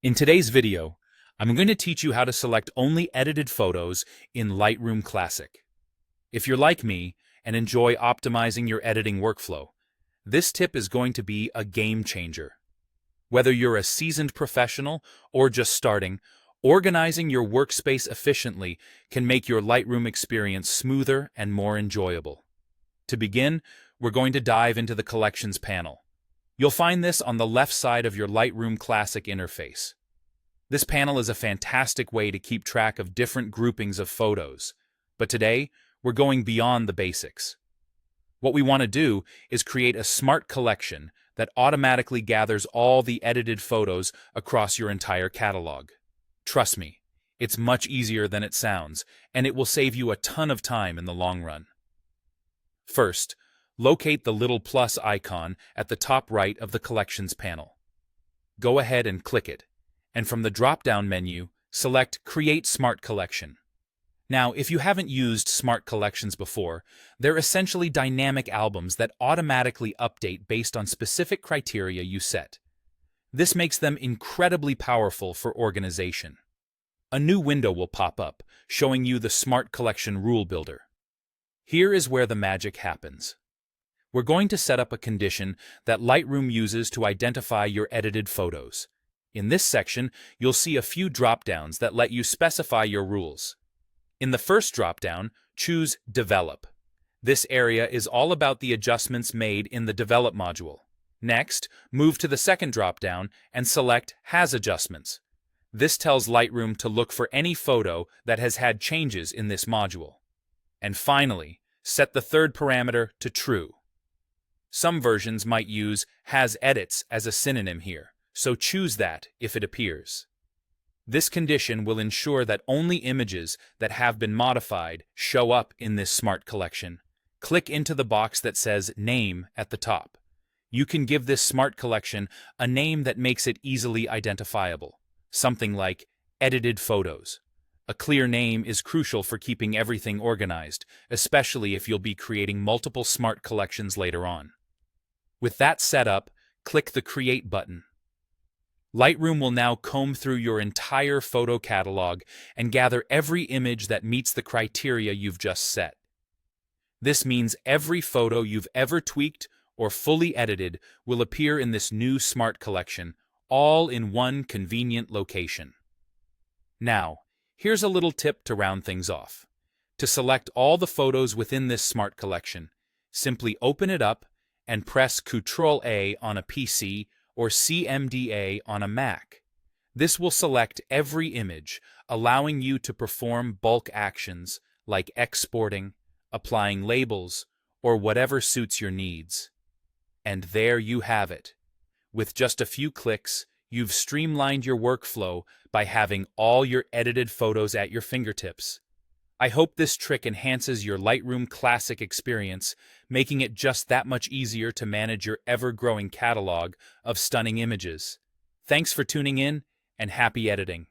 In today's video, I'm going to teach you how to select only edited photos in Lightroom Classic. If you're like me and enjoy optimizing your editing workflow, this tip is going to be a game changer. Whether you're a seasoned professional or just starting, organizing your workspace efficiently can make your Lightroom experience smoother and more enjoyable. To begin, we're going to dive into the Collections panel. You'll find this on the left side of your Lightroom Classic interface. This panel is a fantastic way to keep track of different groupings of photos, but today we're going beyond the basics. What we want to do is create a smart collection that automatically gathers all the edited photos across your entire catalog. Trust me, it's much easier than it sounds, and it will save you a ton of time in the long run. First, locate the little plus icon at the top right of the Collections panel. Go ahead and click it, and from the drop-down menu, select Create Smart Collection. Now, if you haven't used Smart Collections before, they're essentially dynamic albums that automatically update based on specific criteria you set. This makes them incredibly powerful for organization. A new window will pop up, showing you the Smart Collection Rule Builder. Here is where the magic happens. We're going to set up a condition that Lightroom uses to identify your edited photos. In this section, you'll see a few drop-downs that let you specify your rules. In the first drop-down, choose Develop. This area is all about the adjustments made in the Develop module. Next, move to the second drop-down and select Has Adjustments. This tells Lightroom to look for any photo that has had changes in this module. And finally, set the third parameter to True. Some versions might use Has Edits as a synonym here, so choose that if it appears. This condition will ensure that only images that have been modified show up in this smart collection. Click into the box that says Name at the top. You can give this smart collection a name that makes it easily identifiable, something like Edited Photos. A clear name is crucial for keeping everything organized, especially if you'll be creating multiple smart collections later on. With that set up, click the Create button. Lightroom will now comb through your entire photo catalog and gather every image that meets the criteria you've just set. This means every photo you've ever tweaked or fully edited will appear in this new smart collection, all in one convenient location. Now, here's a little tip to round things off. To select all the photos within this smart collection, simply open it up and press Ctrl-A on a PC or CMD-A on a Mac. This will select every image, allowing you to perform bulk actions like exporting, applying labels, or whatever suits your needs. And there you have it. With just a few clicks, you've streamlined your workflow by having all your edited photos at your fingertips. I hope this trick enhances your Lightroom Classic experience, making it just that much easier to manage your ever-growing catalog of stunning images. Thanks for tuning in, and happy editing.